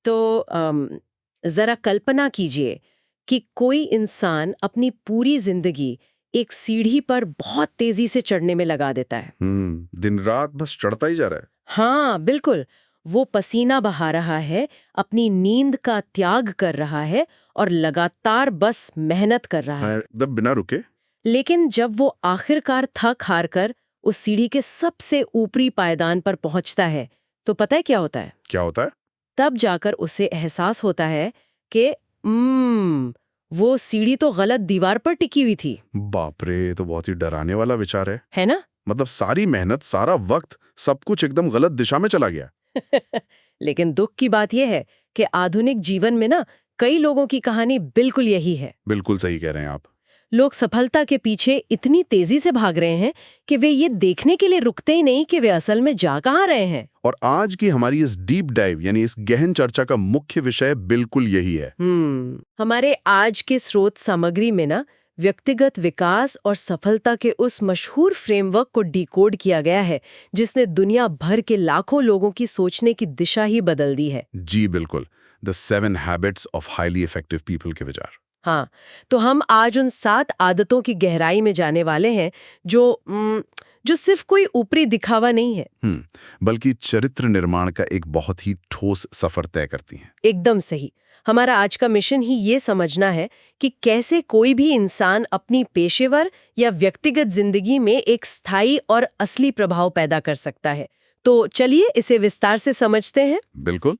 तो जरा कल्पना कीजिए कि कोई इंसान अपनी पूरी जिंदगी एक सीढ़ी पर बहुत तेजी से चढ़ने में लगा देता है। दिन रात बस चढ़ता ही जा रहा है। हाँ बिल्कुल, वो पसीना बहा रहा है, अपनी नींद का त्याग कर रहा है और लगातार बस मेहनत कर रहा है। हाँ, एकदम बिना रुके। लेकिन जब वो आखिरकार थक हार कर उस सीढ़ी के सबसे ऊपरी पायदान पर पहुंचता है, तो पता है क्या होता है? क्या होता है? तब जाकर उसे एहसास होता है कि वो सीढ़ी तो गलत दीवार पर टिकी हुई थी। बाप रे, तो बहुत ही डराने वाला विचार है ना? मतलब सारी मेहनत, सारा वक्त, सब कुछ एकदम गलत दिशा में चला गया। लेकिन दुख की बात यह है कि आधुनिक जीवन में ना कई लोगों की कहानी बिल्कुल यही है। बिल्कुल सही कह रहे हैं आप। लोग सफलता के पीछे इतनी तेजी से भाग रहे हैं कि वे ये देखने के लिए रुकते ही नहीं कि वे असल में जा कहाँ रहे हैं। और आज की हमारी इस डीप डाइव यानी इस गहन चर्चा का मुख्य विषय बिल्कुल यही है। हमारे आज के स्रोत सामग्री में ना व्यक्तिगत विकास और सफलता के उस मशहूर फ्रेमवर्क को डिकोड किया गया है जिसने दुनिया भर के लाखों लोगों की सोचने की दिशा ही बदल दी है। जी बिल्कुल, the 7 habits of highly effective people के विचार। हाँ, तो हम आज उन 7 आदतों की गहराई में जाने वाले हैं जो सिर्फ कोई ऊपरी दिखावा नहीं है, बल्कि चरित्र निर्माण का एक बहुत ही ठोस सफर तय करती हैं। एकदम सही। हमारा आज का मिशन ही ये समझना है कि कैसे कोई भी इंसान अपनी पेशेवर या व्यक्तिगत जिंदगी में एक स्थायी और असली प्रभाव पैदा कर सकता है। तो चलिए इसे विस्तार से समझते हैं। बिल्कुल।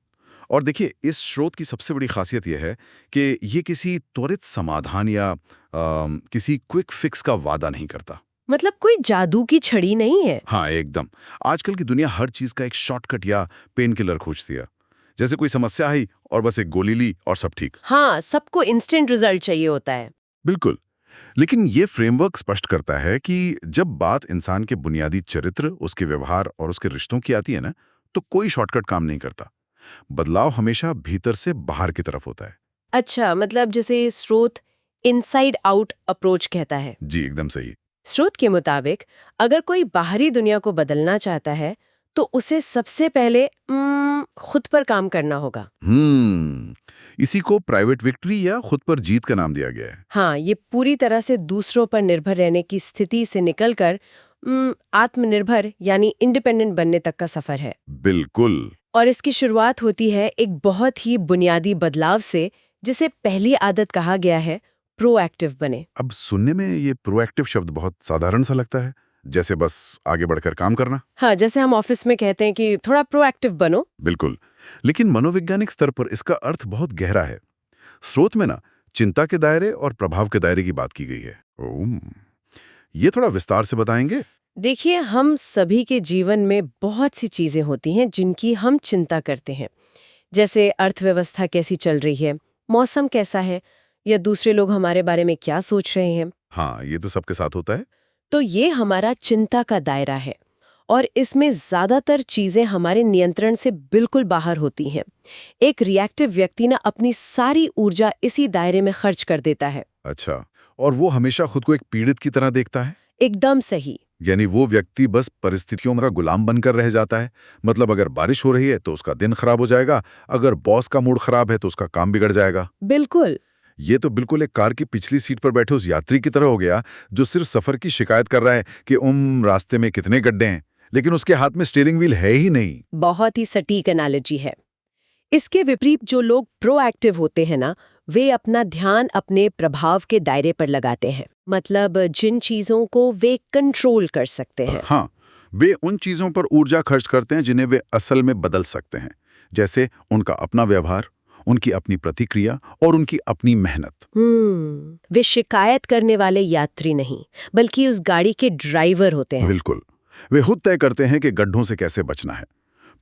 और देखिए, इस स्रोत की सबसे बड़ी खासियत यह है कि ये किसी त्वरित समाधान या किसी क्विक फिक्स का वादा नहीं करता। मतलब कोई जादू की छड़ी नहीं है। हाँ, एकदम। आजकल की दुनिया हर चीज का एक शॉर्टकट या पेन किलर खोजती है। जैसे कोई समस्या आई और बस एक गोली ली और सब ठीक। हाँ, सबको इंस्टेंट रिजल्ट चाहिए होता है। बिल्कुल। लेकिन ये फ्रेमवर्क स्पष्ट करता है कि जब बात इंसान के बुनियादी चरित्र, उसके व्यवहार और उसके रिश्तों की आती है ना, तो कोई शॉर्टकट काम नहीं करता। बदलाव हमेशा भीतर से बाहर की तरफ होता है। अच्छा, मतलब जैसे स्रोत इनसाइड आउट अप्रोच कहता है। जी एकदम सही। स्रोत के मुताबिक अगर कोई बाहरी दुनिया को बदलना चाहता है तो उसे सबसे पहले खुद पर काम करना होगा। इसी को प्राइवेट विक्ट्री या खुद पर जीत का नाम दिया गया है। हाँ, ये पूरी तरह से दूसरों पर निर्भर रहने की स्थिति से निकलकर आत्मनिर्भर यानी इंडिपेंडेंट बनने तक का सफर है। बिल्कुल। और इसकी शुरुआत होती है एक बहुत ही बुनियादी बदलाव से, जिसे पहली आदत कहा गया है, प्रोएक्टिव बने। अब सुनने में ये प्रोएक्टिव शब्द बहुत साधारण सा लगता है, जैसे बस आगे बढ़कर काम करना। हाँ, जैसे हम ऑफिस में कहते हैं कि थोड़ा प्रोएक्टिव बनो। बिल्कुल। लेकिन मनोवैज्ञानिक स्तर पर इसका अर्थ बहुत गहरा है। स्रोत में ना चिंता के दायरे और प्रभाव के दायरे की बात की गई है। ये थोड़ा विस्तार से बताएंगे? देखिए, हम सभी के जीवन में बहुत सी चीजें होती हैं जिनकी हम चिंता करते हैं, जैसे अर्थव्यवस्था कैसी चल रही है, मौसम कैसा है, या दूसरे लोग हमारे बारे में क्या सोच रहे हैं। हाँ, ये तो सबके साथ होता है। तो ये हमारा चिंता का दायरा है और इसमें ज्यादातर चीजें हमारे नियंत्रण से बिल्कुल बाहर होती हैं। एक रिएक्टिव व्यक्ति ना अपनी सारी ऊर्जा इसी दायरे में खर्च कर देता है। अच्छा, और वो हमेशा खुद को एक पीड़ित की तरह देखता है? एकदम सही। यानी वो व्यक्ति बस परिस्थितियों का गुलाम बनकर रह जाता है। मतलब अगर बारिश हो रही है तो उसका दिन खराब हो जाएगा, अगर बॉस का मूड खराब है तो उसका काम बिगड़ जाएगा। बिल्कुल। ये तो बिल्कुल एक कार की पिछली सीट पर बैठे उस यात्री की तरह हो गया जो सिर्फ सफर की शिकायत कर रहा है कि रास्ते में कितने गड्ढे हैं, लेकिन उसके हाथ में स्टीयरिंग व्हील है ही नहीं। बहुत ही सटीक एनालॉजी है। इसके विपरीत जो लोग प्रोएक्टिव होते हैं ना, वे अपना ध्यान अपने प्रभाव के दायरे पर लगाते हैं। मतलब जिन चीजों को वे कंट्रोल कर सकते हैं। हाँ, वे उन चीजों पर ऊर्जा खर्च करते हैं जिन्हें वे असल में बदल सकते हैं, जैसे उनका अपना व्यवहार, उनकी अपनी प्रतिक्रिया और उनकी अपनी मेहनत। वे शिकायत करने वाले यात्री नहीं, बल्कि उस गाड़ी के ड्राइवर होते हैं। बिल्कुल। वे खुद तय करते हैं कि गड्ढों से कैसे बचना है।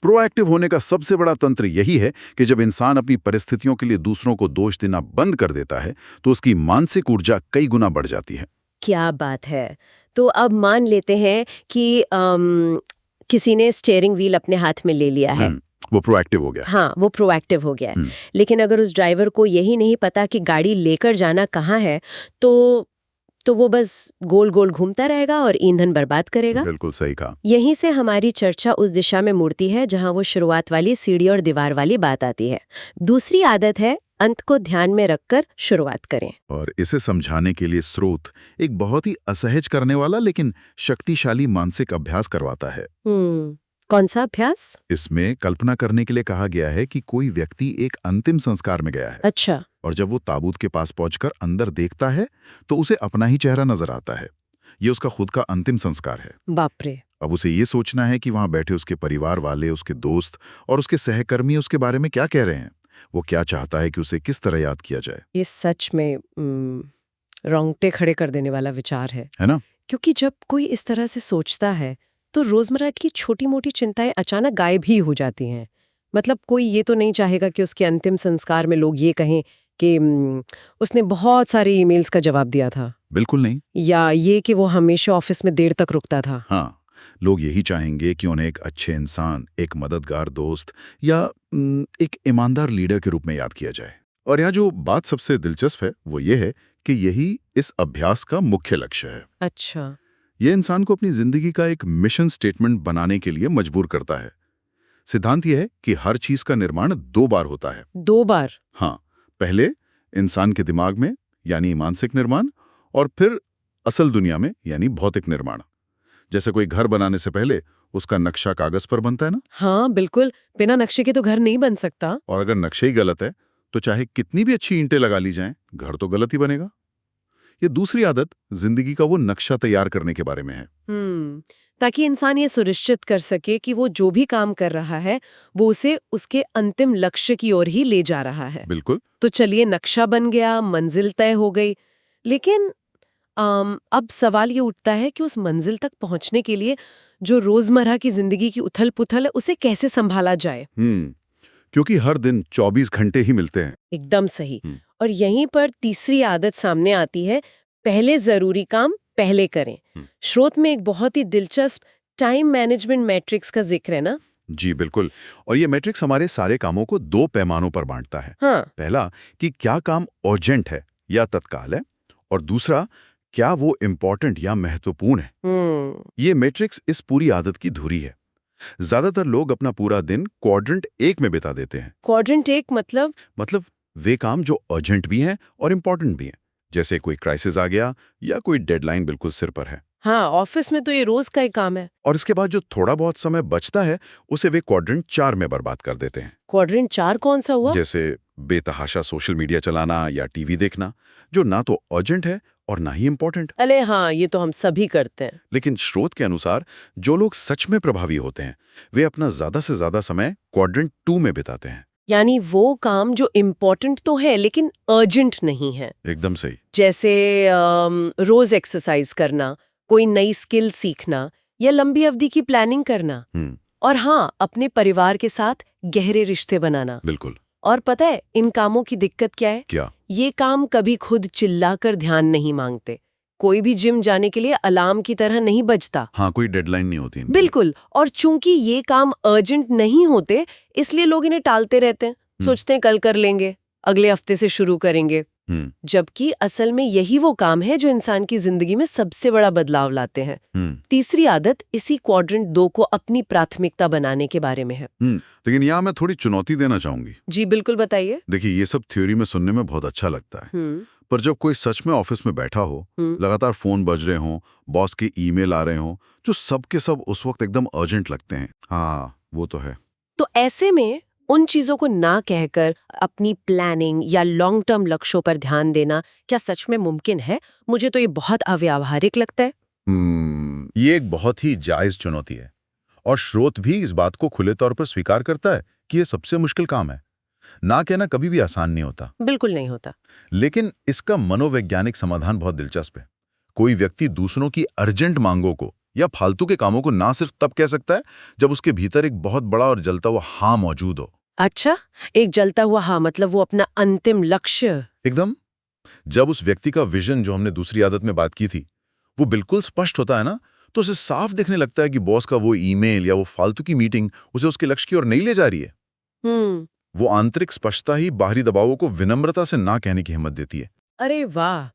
प्रोएक्टिव होने का सबसे बड़ा तंत्र यही है कि जब इंसान अपनी परिस्थितियों के लिए दूसरों को दोष देना बंद कर देता है तो उसकी मानसिक ऊर्जा कई गुना बढ़ जाती है। क्या बात है। तो अब मान लेते हैं कि किसी ने स्टीयरिंग व्हील अपने हाथ में ले लिया है। वो प्रोएक्टिव हो गया। हाँ, वो प्रोएक्टिव हो गया है। लेकिन अगर उस ड्राइवर को यही नहीं पता कि गाड़ी लेकर जाना कहाँ है, तो तो वो बस गोल गोल घूमता रहेगा और ईंधन बर्बाद करेगा। बिल्कुल सही कहा। यहीं से हमारी चर्चा उस दिशा में मुड़ती है जहां वो शुरुआत वाली सीढ़ी और दीवार वाली बात आती है। दूसरी आदत है अंत को ध्यान में रखकर शुरुआत करें। और इसे समझाने के लिए स्रोत एक बहुत ही असहज करने वाला लेकिन शक्तिशाली मानसिक अभ्यास करवाता है। कौन सा अभ्यास? इसमें कल्पना करने के लिए कहा गया है कि कोई व्यक्ति एक अंतिम संस्कार में गया है। अच्छा। और जब वो ताबूत के पास पहुंचकर अंदर देखता है तो उसे अपना ही चेहरा नजर आता है। ये उसका खुद का अंतिम संस्कार है। बाप रे। अब उसे ये सोचना है कि वहां बैठे उसके परिवार वाले, उसके दोस्त और उसके सहकर्मी उसके बारे में क्या कह रहे हैं। वो क्या चाहता है कि उसे किस तरह याद किया जाए। ये सच में रोंगटे खड़े कर देने वाला विचार है ना? क्योंकि जब कोई इस तरह से सोचता है तो रोजमर्रा की छोटी मोटी चिंताएं अचानक गायब ही हो जाती हैं। मतलब कोई ये तो नहीं चाहेगा कि उसके अंतिम संस्कार में लोग ये कहें कि उसने बहुत सारे ईमेल्स का जवाब दिया था। बिल्कुल नहीं। या ये कि वो हमेशा ऑफिस में देर तक रुकता था। हाँ, लोग यही चाहेंगे कि उन्हें एक अच्छे इंसान, एक मददगार दोस्त या एक ईमानदार लीडर के रूप में याद किया जाए। और यहाँ जो बात सबसे दिलचस्प है वो ये है कि यही इस अभ्यास का मुख्य लक्ष्य है। अच्छा। यह इंसान को अपनी जिंदगी का एक मिशन स्टेटमेंट बनाने के लिए मजबूर करता है। सिद्धांत यह है कि हर चीज का निर्माण 2 बार होता है। 2 बार? हाँ, पहले इंसान के दिमाग में यानी मानसिक निर्माण, और फिर असल दुनिया में यानी भौतिक निर्माण। जैसे कोई घर बनाने से पहले उसका नक्शा कागज पर बनता है ना? हाँ बिल्कुल, बिना नक्शे के तो घर नहीं बन सकता। और अगर नक्शे ही गलत है तो चाहे कितनी भी अच्छी ईंटें लगा ली जाएं, घर तो गलत ही बनेगा। ये दूसरी आदत जिंदगी का वो नक्शा तैयार करने के बारे में है। ताकि इंसान ये सुनिश्चित कर सके कि वो जो भी काम कर रहा है वो उसे उसके अंतिम लक्ष्य की ओर ही ले जा रहा है। बिल्कुल। तो चलिए, नक्शा बन गया, मंजिल तय हो गई, लेकिन अब सवाल ये उठता है कि उस मंजिल तक पहुंचने के लिए जो रोजमर्रा की जिंदगी की उथल पुथल है उसे कैसे संभाला जाए। क्योंकि हर दिन 24 घंटे ही मिलते हैं। एकदम सही। और यहीं पर तीसरी आदत सामने आती है, पहले जरूरी काम पहले करें। स्रोत में एक बहुत ही दिलचस्प टाइम मैनेजमेंट मैट्रिक्स का जिक्र है ना? जी बिल्कुल। और ये मैट्रिक्स हमारे सारे कामों को 2 पैमानों पर बांटता है। हाँ। पहला कि क्या काम अर्जेंट है या तत्काल है, और दूसरा क्या वो इम्पोर्टेंट या महत्वपूर्ण है। ये मैट्रिक्स इस पूरी आदत की धुरी है। ज्यादातर लोग अपना पूरा दिन क्वाड्रेंट 1 में बिता देते हैं। क्वाड्रेंट 1 मतलब वे काम जो अर्जेंट भी हैं और इम्पोर्टेंट भी हैं, जैसे कोई क्राइसिस आ गया या कोई डेडलाइन बिल्कुल सिर पर है। हाँ, ऑफिस में तो ये रोज का ही काम है। और इसके बाद जो थोड़ा बहुत समय बचता है उसे वे क्वाड्रेंट 4 में बर्बाद कर देते हैं। क्वाड्रेंट 4 कौन सा हुआ? जैसे बेतहाशा सोशल मीडिया चलाना या टीवी देखना, जो ना तो अर्जेंट है और ना ही इम्पोर्टेंट। अरे हाँ, ये तो हम सभी करते हैं। लेकिन स्रोत के अनुसार जो लोग सच में प्रभावी होते हैं वे अपना ज्यादा से ज्यादा समय क्वाड्रेंट 2 में बिताते हैं। यानी वो काम जो इम्पोर्टेंट तो है लेकिन अर्जेंट नहीं है। एकदम सही। जैसे रोज एक्सरसाइज करना, कोई नई स्किल सीखना या लंबी अवधि की प्लानिंग करना। और हाँ, अपने परिवार के साथ गहरे रिश्ते बनाना। बिल्कुल। और पता है इन कामों की दिक्कत क्या है? क्या? ये काम कभी खुद चिल्लाकर ध्यान नहीं मांगते। कोई भी जिम जाने के लिए अलार्म की तरह नहीं बजता। हाँ, कोई डेडलाइन नहीं होती। बिल्कुल। और चूंकि ये काम अर्जेंट नहीं होते इसलिए लोग इन्हें टालते रहते हैं। सोचते हैं कल कर लेंगे, अगले हफ्ते से शुरू करेंगे। जबकि असल में यही वो काम है जो इंसान की जिंदगी में सबसे बड़ा बदलाव लाते हैं। तीसरी आदत इसी क्वाड्रेंट 2 को अपनी प्राथमिकता बनाने के बारे में है। लेकिन यहाँ मैं थोड़ी चुनौती देना चाहूंगी। जी बिल्कुल, बताइए। देखिए, ये सब थ्योरी में सुनने में बहुत अच्छा लगता है, पर जब कोई सच में ऑफिस में बैठा हो, लगातार फोन बज रहे हों, बॉस के ईमेल आ रहे हों, जो सब के सब उस वक्त एकदम अर्जेंट लगते हैं। हाँ, वो तो है। तो ऐसे में उन चीजों को ना कहकर अपनी प्लानिंग या लॉन्ग टर्म लक्ष्यों पर ध्यान देना क्या सच में मुमकिन है? मुझे तो ये बहुत अव्यावहारिक लगता है। ये एक बहुत ही जायज चुनौती है, और स्रोत भी इस बात को खुले तौर पर स्वीकार करता है कि ये सबसे मुश्किल काम है। ना कहना कभी भी आसान नहीं होता। बिल्कुल नहीं होता। लेकिन इसका मनोवैज्ञानिक समाधान बहुत दिलचस्प है। कोई व्यक्ति दूसरों की अर्जेंट मांगों को या फालतू के कामों को ना सिर्फ तब कह सकता है जब उसके भीतर एक बहुत बड़ा और जलता हुआ हाँ मौजूद हो। अच्छा, एक जलता हुआ हाँ मतलब वो अपना अंतिम लक्ष्य। एकदम। जब उस व्यक्ति का विजन, जो हमने दूसरी आदत में बात की थी, वो बिल्कुल स्पष्ट होता है ना, तो उसे साफ दिखने लगता है कि बॉस का वो ईमेल या वो फालतू की मीटिंग उसे उसके लक्ष्य की ओर नहीं ले जा रही है। वो आंतरिक स्पष्टता ही बाहरी दबावों को विनम्रता से ना कहने की हिम्मत देती है। अरे वाह,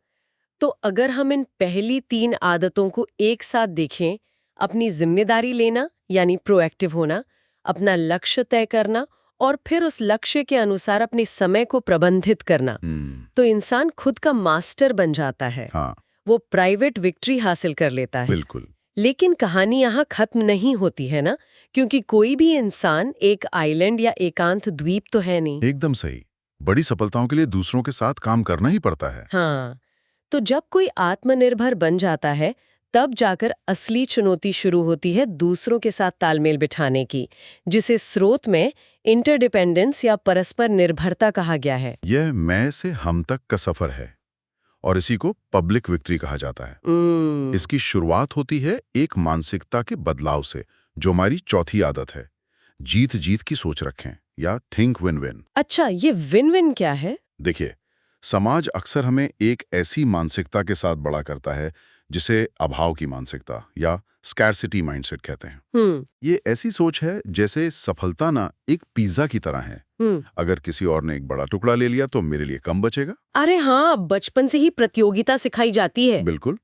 तो अगर हम इन पहली 3 आदतों को एक साथ देखें, अपनी जिम्मेदारी लेना यानी प्रोएक्टिव होना, अपना लक्ष्य तय करना और फिर उस लक्ष्य के अनुसार अपने समय को प्रबंधित करना, तो इंसान खुद का मास्टर बन जाता है। हाँ, वो प्राइवेट विक्ट्री हासिल कर लेता है। बिल्कुल। लेकिन कहानी यहाँ खत्म नहीं होती है ना, क्योंकि कोई भी इंसान एक आइलैंड या एकांत द्वीप तो है नहीं। एकदम सही। बड़ी सफलताओं के लिए दूसरों के साथ काम करना ही पड़ता है। हाँ, तो जब कोई आत्मनिर्भर बन जाता है, तब जाकर असली चुनौती शुरू होती है दूसरों के साथ तालमेल बिठाने की, जिसे स्रोत में इंटरडिपेंडेंस या परस्पर निर्भरता कहा गया है। यह मैं से हम तक का सफर है और इसी को पब्लिक विक्ट्री कहा जाता है। इसकी शुरुआत होती है एक मानसिकता के बदलाव से, जो हमारी चौथी आदत है, जीत जीत की सोच रखें या थिंक विन विन। अच्छा, ये विन विन क्या है? देखिए, समाज अक्सर हमें एक ऐसी मानसिकता के साथ बड़ा करता है जिसे अभाव की मानसिकता या स्कैरसिटी माइंडसेट कहते हैं। ये ऐसी सोच है जैसे सफलता ना एक पिज्जा की तरह है। अगर किसी और ने एक बड़ा टुकड़ा ले लिया तो मेरे लिए कम बचेगा। अरे हाँ, बचपन से ही प्रतियोगिता सिखाई जाती है। बिल्कुल।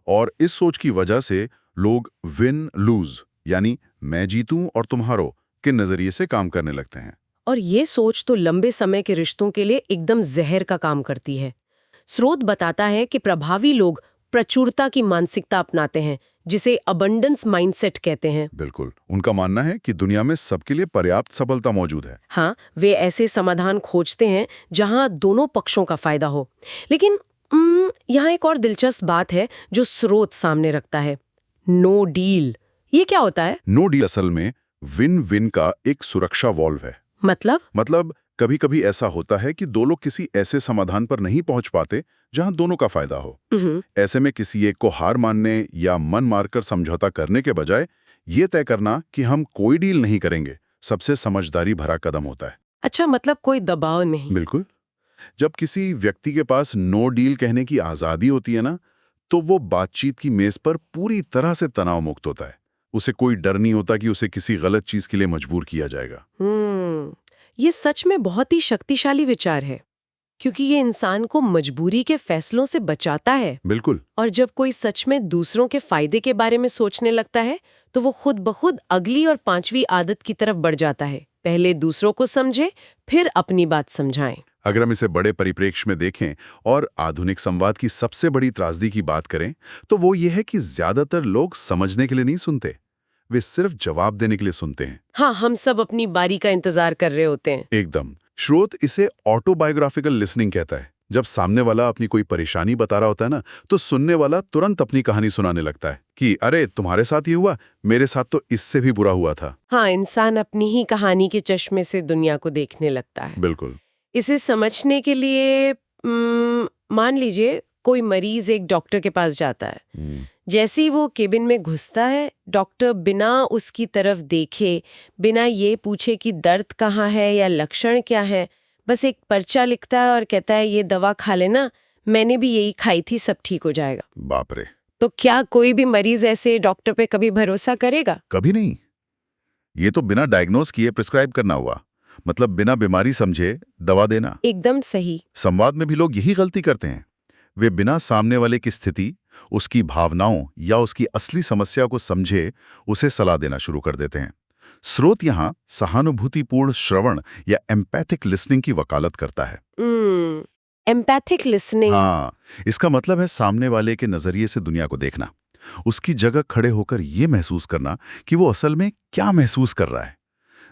और इस सोच की वजह से लोग विन लूज यानी मैं जीतूं और तुम हारो के नजरिए से काम करने लगते हैं। और ये सोच तो लंबे समय के रिश्तों के लिए एकदम जहर का काम करती है। स्रोत बताता है कि प्रभावी लोग प्रचुरता की मानसिकता अपनाते हैं, जिसे अबंडेंस माइंडसेट कहते हैं। बिल्कुल। उनका मानना है कि दुनिया में सबके लिए पर्याप्त सफलता मौजूद है। हाँ, वे ऐसे समाधान खोजते हैं जहां दोनों पक्षों का फायदा हो। लेकिन यहाँ एक और दिलचस्प बात है जो स्रोत सामने रखता है, नो डील। ये क्या होता है? नो डील असल में विन विन का एक सुरक्षा वॉल्व है। मतलब कभी कभी ऐसा होता है कि दो लोग किसी ऐसे समाधान पर नहीं पहुंच पाते जहां दोनों का फायदा हो। ऐसे में किसी एक को हार मानने या मन मारकर समझौता करने के बजाय ये तय करना कि हम कोई डील नहीं करेंगे, सबसे समझदारी भरा कदम होता है। अच्छा, मतलब कोई दबाव नहीं। बिल्कुल। जब किसी व्यक्ति के पास नो डील कहने की आजादी होती है ना, तो वो बातचीत की मेज पर पूरी तरह से तनाव मुक्त होता है। उसे कोई डर नहीं होता कि उसे किसी गलत चीज के लिए मजबूर किया जाएगा। ये सच में बहुत ही शक्तिशाली विचार है, क्योंकि ये इंसान को मजबूरी के फैसलों से बचाता है। बिल्कुल। और जब कोई सच में दूसरों के फायदे के बारे में सोचने लगता है, तो वो खुद ब खुद अगली और 5वीं आदत की तरफ बढ़ जाता है। पहले दूसरों को समझे, फिर अपनी बात समझाएं। अगर हम इसे बड़े परिप्रेक्ष्य में देखें और आधुनिक संवाद की सबसे बड़ी त्रासदी की बात करें, तो वो ये है कि ज्यादातर लोग समझने के लिए नहीं सुनते, वे सिर्फ जवाब देने के लिए सुनते हैं। हाँ, हम सब अपनी बारी का इंतजार कर रहे होते हैं। एकदम। स्रोत इसे ऑटोबायोग्राफिकल लिसनिंग कहता है। जब सामने वाला अपनी कोई परेशानी बता रहा होता है ना, तो सुनने वाला तुरंत अपनी कहानी सुनाने लगता है कि अरे तुम्हारे साथ ये हुआ, मेरे साथ तो इससे भी बुरा हुआ था। हाँ, इंसान अपनी ही कहानी के चश्मे से दुनिया को देखने लगता है। बिल्कुल। इसे समझने के लिए मान लीजिए कोई मरीज एक डॉक्टर के पास जाता है। जैसे ही वो केबिन में घुसता है, डॉक्टर बिना उसकी तरफ देखे, बिना ये पूछे कि दर्द कहाँ है या लक्षण क्या है, बस एक पर्चा लिखता है और कहता है ये दवा खा लेना, मैंने भी यही खाई थी, सब ठीक हो जाएगा। बाप रे। तो क्या कोई भी मरीज ऐसे डॉक्टर पे कभी भरोसा करेगा? कभी नहीं। ये तो बिना डायग्नोज किए प्रिस्क्राइब करना हुआ, मतलब बिना बीमारी समझे दवा देना। एकदम सही। संवाद में भी लोग यही गलती करते हैं। वे बिना सामने वाले की स्थिति, उसकी भावनाओं या उसकी असली समस्या को समझे उसे सलाह देना शुरू कर देते हैं। स्रोत यहाँ सहानुभूतिपूर्ण श्रवण या एम्पैथिक लिसनिंग की वकालत करता है। Empathic listening. हाँ, इसका मतलब है सामने वाले के नजरिए से दुनिया को देखना, उसकी जगह खड़े होकर ये महसूस करना कि वो असल में क्या महसूस कर रहा है।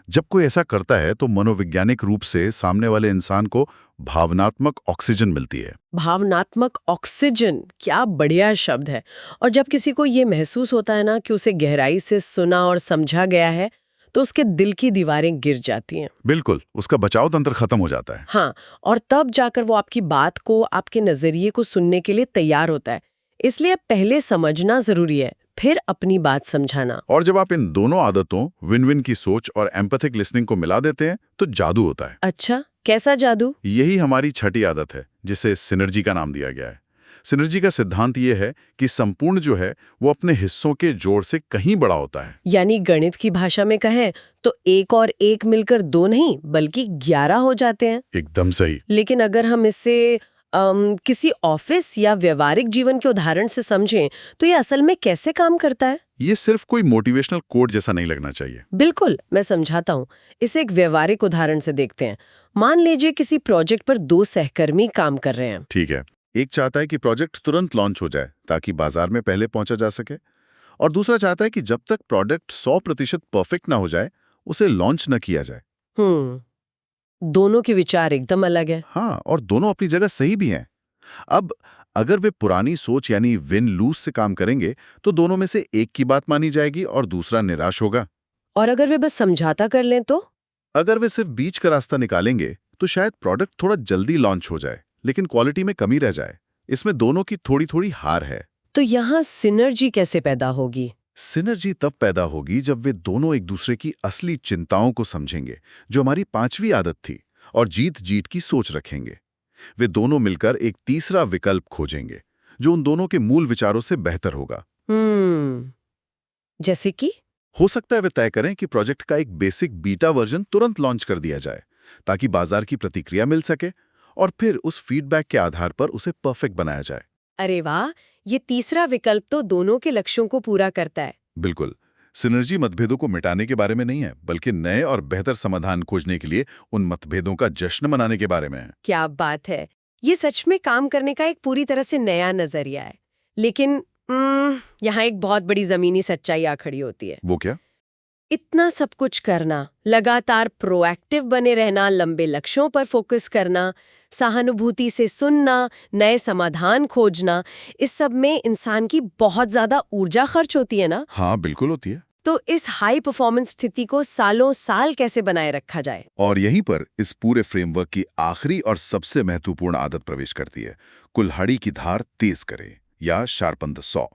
जब कोई ऐसा करता है तो मनोवैज्ञानिक रूप से सामने वाले इंसान को भावनात्मक ऑक्सीजन मिलती है। भावनात्मक ऑक्सीजन, क्या बढ़िया शब्द है। और जब किसी को ये महसूस होता है ना कि उसे गहराई से सुना और समझा गया है, तो उसके दिल की दीवारें गिर जाती हैं। बिल्कुल, उसका बचाव तंत्र खत्म हो जाता है। हाँ, और तब जाकर वो आपकी बात को, आपके नजरिए को सुनने के लिए तैयार होता है। इसलिए पहले समझना जरूरी है, फिर अपनी बात समझाना। और जब आप इन दोनों आदतों, विन विन की सोच और एम्पैथिक लिसनिंग को मिला देते हैं तो जादू होता है। अच्छा, कैसा जादू? यही हमारी छठी आदत है, जिसे सिनर्जी का नाम दिया गया है। सिनर्जी का सिद्धांत ये है कि संपूर्ण जो है वो अपने हिस्सों के जोड़ से कहीं बड़ा होता है। यानी गणित की भाषा में कहें तो 1 और 1 मिलकर 2 नहीं बल्कि 11 हो जाते हैं। एकदम सही। लेकिन अगर हम इससे किसी ऑफिस या व्यवहारिक जीवन के उदाहरण से समझें तो ये असल में कैसे काम करता है? ये सिर्फ कोई मोटिवेशनल कोट जैसा नहीं लगना चाहिए। बिल्कुल, मैं समझाता हूँ। इसे एक व्यवहारिक उदाहरण से देखते हैं। मान लीजिए किसी प्रोजेक्ट पर 2 सहकर्मी काम कर रहे हैं। ठीक है, एक चाहता है कि प्रोजेक्ट तुरंत लॉन्च हो जाए ताकि बाजार में पहले पहुंचा जा सके, और दूसरा चाहता है कि जब तक प्रोडक्ट 100% परफेक्ट ना हो जाए उसे लॉन्च न किया जाए। दोनों के विचार एकदम अलग है। हाँ, और दोनों अपनी जगह सही भी हैं। अब अगर वे पुरानी सोच यानी विन लूज से काम करेंगे तो दोनों में से एक की बात मानी जाएगी और दूसरा निराश होगा। और अगर वे बस समझौता कर लें तो? अगर वे सिर्फ बीच का रास्ता निकालेंगे तो शायद प्रोडक्ट थोड़ा जल्दी लॉन्च हो जाए लेकिन क्वालिटी में कमी रह जाए। इसमें दोनों की थोड़ी थोड़ी हार है। तो यहाँ सिनर्जी कैसे पैदा होगी? सिनर्जी तब पैदा होगी जब वे दोनों एक दूसरे की असली चिंताओं को समझेंगे, जो हमारी 5वीं आदत थी, और जीत जीत की सोच रखेंगे। वे दोनों मिलकर एक तीसरा विकल्प खोजेंगे जो उन दोनों के मूल विचारों से बेहतर होगा। जैसे कि? हो सकता है वे तय करें कि प्रोजेक्ट का एक बेसिक बीटा वर्जन तुरंत लॉन्च कर दिया जाए ताकि बाजार की प्रतिक्रिया मिल सके, और फिर उस फीडबैक के आधार पर उसे परफेक्ट बनाया जाए। अरे वाह, ये तीसरा विकल्प तो दोनों के लक्ष्यों को पूरा करता है। बिल्कुल। सिनर्जी मतभेदों को मिटाने के बारे में नहीं है, बल्कि नए और बेहतर समाधान खोजने के लिए उन मतभेदों का जश्न मनाने के बारे में है। क्या बात है! ये सच में काम करने का एक पूरी तरह से नया नजरिया है। लेकिन यहाँ एक बहुत बड़ी जमीनी सच्चाई आ खड़ी होती है। वो क्या? इतना सब कुछ करना, लगातार प्रोएक्टिव बने रहना, लंबे लक्ष्यों पर फोकस करना, सहानुभूति से सुनना, नए समाधान खोजना, इस सब में इंसान की बहुत ज्यादा ऊर्जा खर्च होती है ना? हाँ, बिल्कुल होती है। तो इस हाई परफॉर्मेंस स्थिति को सालों साल कैसे बनाए रखा जाए? और यहीं पर इस पूरे फ्रेमवर्क की आखिरी और सबसे महत्वपूर्ण आदत प्रवेश करती है। कुल्हाड़ी की धार तेज करे, या शार्पन द सॉ।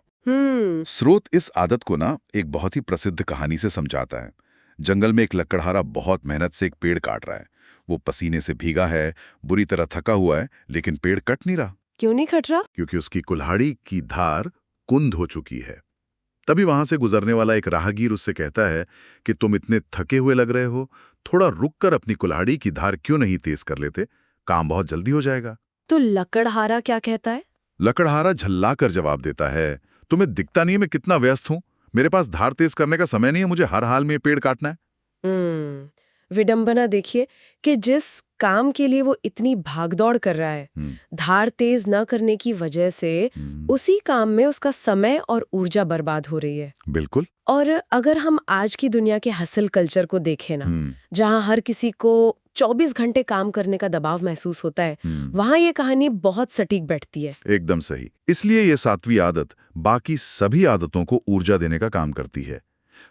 स्रोत इस आदत को ना एक बहुत ही प्रसिद्ध कहानी से समझाता है। जंगल में एक लकड़हारा बहुत मेहनत से एक पेड़ काट रहा है। वो पसीने से भीगा है, बुरी तरह थका हुआ है, लेकिन पेड़ कट नहीं रहा। क्यों नहीं कट रहा? क्योंकि उसकी कुल्हाड़ी की धार कुंद हो चुकी है। तभी वहां से गुजरने वाला एक राहगीर उससे कहता है कि तुम इतने थके हुए लग रहे हो, थोड़ा रुककर अपनी कुल्हाड़ी की धार क्यों नहीं तेज कर लेते, काम बहुत जल्दी हो जाएगा। तो लकड़हारा क्या कहता है? लकड़हारा झल्लाकर जवाब देता है, तुम्हें दिखता नहीं है मैं कितना व्यस्त हूं? मेरे पास धार तेज करने का समय नहीं है, मुझे हर हाल में ये पेड़ काटना है। विडंबना देखिए कि जिस काम के लिए वो इतनी भागदौड़ कर रहा है, धार तेज न करने की वजह से उसी काम में उसका समय और ऊर्जा बर्बाद हो रही है। बिल्कुल। और अगर हम आज की दुनिया के हसल कल्चर को देखें ना, जहाँ हर किसी को 24 घंटे काम करने का दबाव महसूस होता है, वहाँ ये कहानी बहुत सटीक बैठती है। एकदम सही। इसलिए ये 7वीं आदत बाकी सभी आदतों को ऊर्जा देने का काम करती है।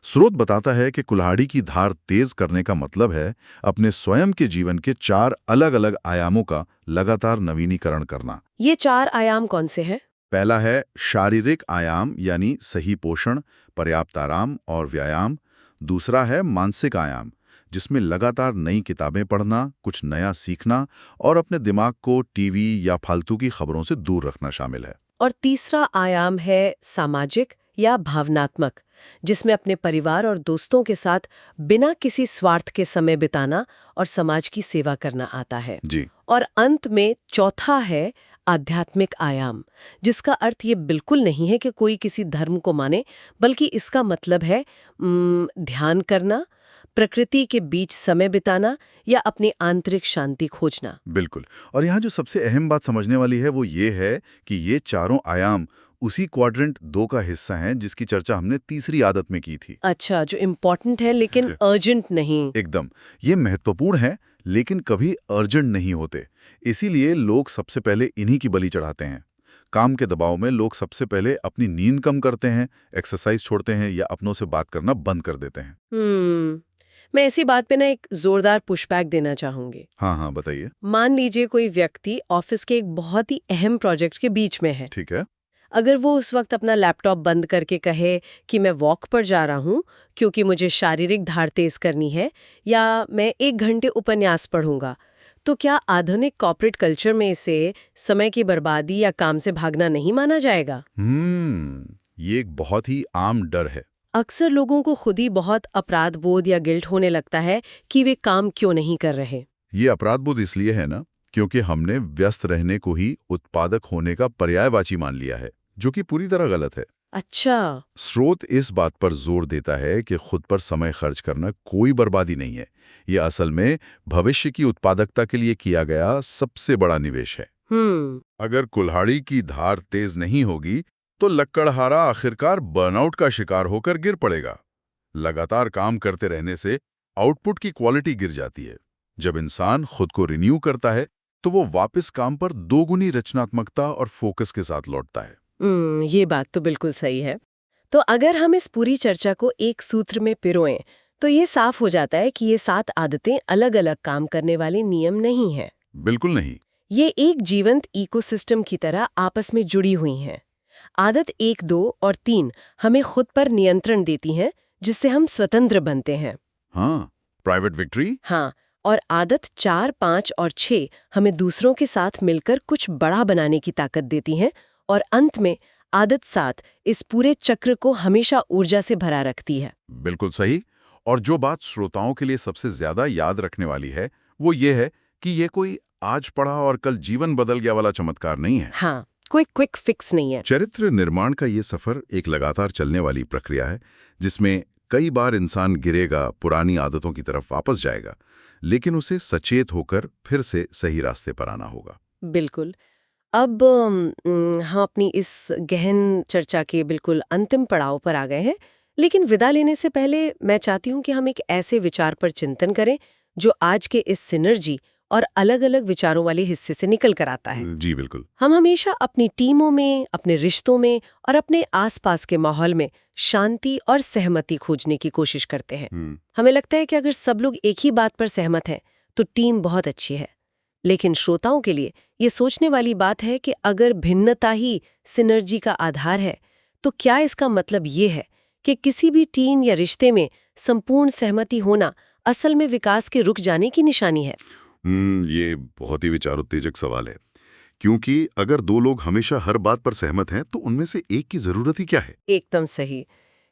स्रोत बताता है कि कुल्हाड़ी की धार तेज करने का मतलब है अपने स्वयं के जीवन के 4 अलग-अलग आयामों का लगातार नवीनीकरण करना। ये 4 आयाम कौन से हैं? पहला है शारीरिक आयाम, यानी सही पोषण, पर्याप्त आराम और व्यायाम। दूसरा है मानसिक आयाम, जिसमें लगातार नई किताबें पढ़ना, कुछ नया सीखना और अपने दिमाग को टीवी या फालतू की खबरों से दूर रखना शामिल है। और तीसरा आयाम है सामाजिक या भावनात्मक, जिसमें अपने परिवार और दोस्तों के साथ बिना किसी स्वार्थ के समय बिताना और समाज की सेवा करना आता है। जी। और अंत में चौथा है आध्यात्मिक आयाम, जिसका अर्थ ये बिल्कुल नहीं है कि कोई किसी धर्म को माने, बल्कि इसका मतलब है ध्यान करना, प्रकृति के बीच समय बिताना या अपनी आंतरिक शांति खोजना। बिल्कुल। और यहाँ जो सबसे अहम बात समझने वाली है वो ये है कि ये चारों आयाम उसी क्वाड्रेंट 2 का हिस्सा हैं जिसकी चर्चा हमने तीसरी आदत में की थी। अच्छा, जो इम्पोर्टेंट है लेकिन अर्जेंट नहीं। एकदम। ये महत्वपूर्ण है लेकिन कभी अर्जेंट नहीं होते। इसीलिए लोग सबसे पहले इन्हीं की बलि चढ़ाते हैं। काम के दबाव में लोग सबसे पहले अपनी नींद कम करते हैं, एक्सरसाइज छोड़ते हैं या अपनों से बात करना बंद कर देते हैं। मैं इसी बात पे ना एक जोरदार पुशबैक देना चाहूंगी। हाँ, बताइए। मान लीजिए कोई व्यक्ति ऑफिस के एक बहुत ही अहम प्रोजेक्ट के बीच में है। ठीक है। अगर वो उस वक्त अपना लैपटॉप बंद करके कहे कि मैं वॉक पर जा रहा हूँ क्योंकि मुझे शारीरिक धार तेज करनी है, या मैं 1 घंटे उपन्यास पढ़ूंगा, तो क्या आधुनिक कॉर्पोरेट कल्चर में इसे समय की बर्बादी या काम से भागना नहीं माना जाएगा? ये एक बहुत ही आम डर है। अक्सर लोगों को खुद ही बहुत अपराध बोध या गिल्ट होने लगता है कि वे काम क्यों नहीं कर रहे। ये अपराध बोध इसलिए है ना क्योंकि हमने व्यस्त रहने को ही उत्पादक होने का पर्यायवाची मान लिया है, जो कि पूरी तरह गलत है। अच्छा। स्रोत इस बात पर जोर देता है कि खुद पर समय खर्च करना कोई बर्बादी नहीं है। ये असल में भविष्य की उत्पादकता के लिए किया गया सबसे बड़ा निवेश है। अगर कुल्हाड़ी की धार तेज नहीं होगी तो लक्कड़हारा आखिरकार बर्नआउट का शिकार होकर गिर पड़ेगा। लगातार काम करते रहने से आउटपुट की क्वालिटी गिर जाती है। जब इंसान खुद को रिन्यू करता है तो वो वापस काम पर दोगुनी रचनात्मकता और फोकस के साथ लौटता है। ये बात तो बिल्कुल सही है। तो अगर हम इस पूरी चर्चा को एक सूत्र में पिरोएं तो ये साफ हो जाता है कि ये 7 आदतें अलग-अलग काम करने वाले नियम नहीं हैं। बिल्कुल नहीं। ये एक जीवंत इकोसिस्टम की तरह आपस में जुड़ी हुई हैं। आदत 1, 2 और 3 हमें खुद पर नियंत्रण देती हैं, जिससे हम स्वतंत्र बनते हैं। हाँ, प्राइवेट विक्ट्री। हाँ, और आदत 4, 5 और 6 हमें दूसरों के साथ मिलकर कुछ बड़ा बनाने की ताकत देती हैं, और अंत में आदत 7 इस पूरे चक्र को हमेशा ऊर्जा से भरा रखती है। बिल्कुल सही। और जो बात श्रोताओं के लिए सबसे ज्यादा याद रखने वाली है वो ये है कि ये कोई आज पढ़ा और कल जीवन बदल गया वाला चमत्कार नहीं है। हाँ, कोई क्विक फिक्स नहीं है। चरित्र निर्माण का ये सफर एक लगातार चलने वाली प्रक्रिया है, जिसमें कई बार इंसान गिरेगा, पुरानी आदतों की तरफ वापस जाएगा, लेकिन उसे सचेत होकर फिर से सही रास्ते पर आना होगा। बिल्कुल। अब हम अपनी इस गहन चर्चा के बिल्कुल अंतिम पड़ाव पर आ गए हैं, लेकिन विदा लेने से पहले मैं चाहती हूँ कि हम एक ऐसे विचार पर चिंतन करें जो आज के इस सिनर्जी और अलग-अलग विचारों वाले हिस्से से निकल कर आता है। जी बिल्कुल। हम हमेशा अपनी टीमों में, अपने रिश्तों में और अपने आसपास के माहौल में शांति और सहमति खोजने की कोशिश करते हैं। हमें लगता है कि अगर सब लोग एक ही बात पर सहमत हैं, तो टीम बहुत अच्छी है। लेकिन श्रोताओं के लिए ये सोचने वाली बात है कि अगर भिन्नता ही सिनर्जी का आधार है, तो क्या इसका मतलब ये है कि किसी भी टीम या रिश्ते में संपूर्ण सहमति होना असल में विकास के रुक जाने की निशानी है? ये बहुत ही विचारोत्तेजक सवाल है, क्योंकि अगर दो लोग हमेशा हर बात पर सहमत हैं तो उनमें से एक की जरूरत ही क्या है? एकदम सही।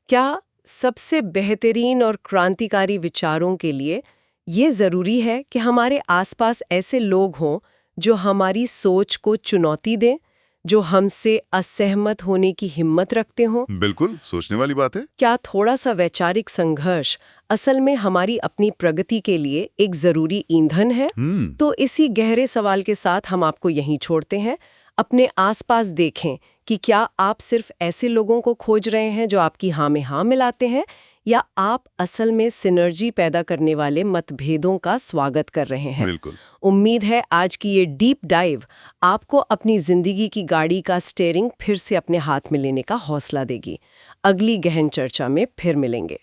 क्या सबसे बेहतरीन और क्रांतिकारी विचारों के लिए ये जरूरी है कि हमारे आसपास ऐसे लोग हों जो हमारी सोच को चुनौती दें, जो हमसे असहमत होने की हिम्मत रखते हों? बिल्कुल सोचने वाली बात है। क्या थोड़ा सा वैचारिक संघर्ष असल में हमारी अपनी प्रगति के लिए एक जरूरी ईंधन है? तो इसी गहरे सवाल के साथ हम आपको यहीं छोड़ते हैं। अपने आसपास देखें कि क्या आप सिर्फ ऐसे लोगों को खोज रहे हैं जो आपकी हाँ में हाँ मिलाते हैं, या आप असल में सिनर्जी पैदा करने वाले मतभेदों का स्वागत कर रहे हैं। बिल्कुल। उम्मीद है आज की ये डीप डाइव आपको अपनी जिंदगी की गाड़ी का स्टीयरिंग फिर से अपने हाथ में लेने का हौसला देगी। अगली गहन चर्चा में फिर मिलेंगे।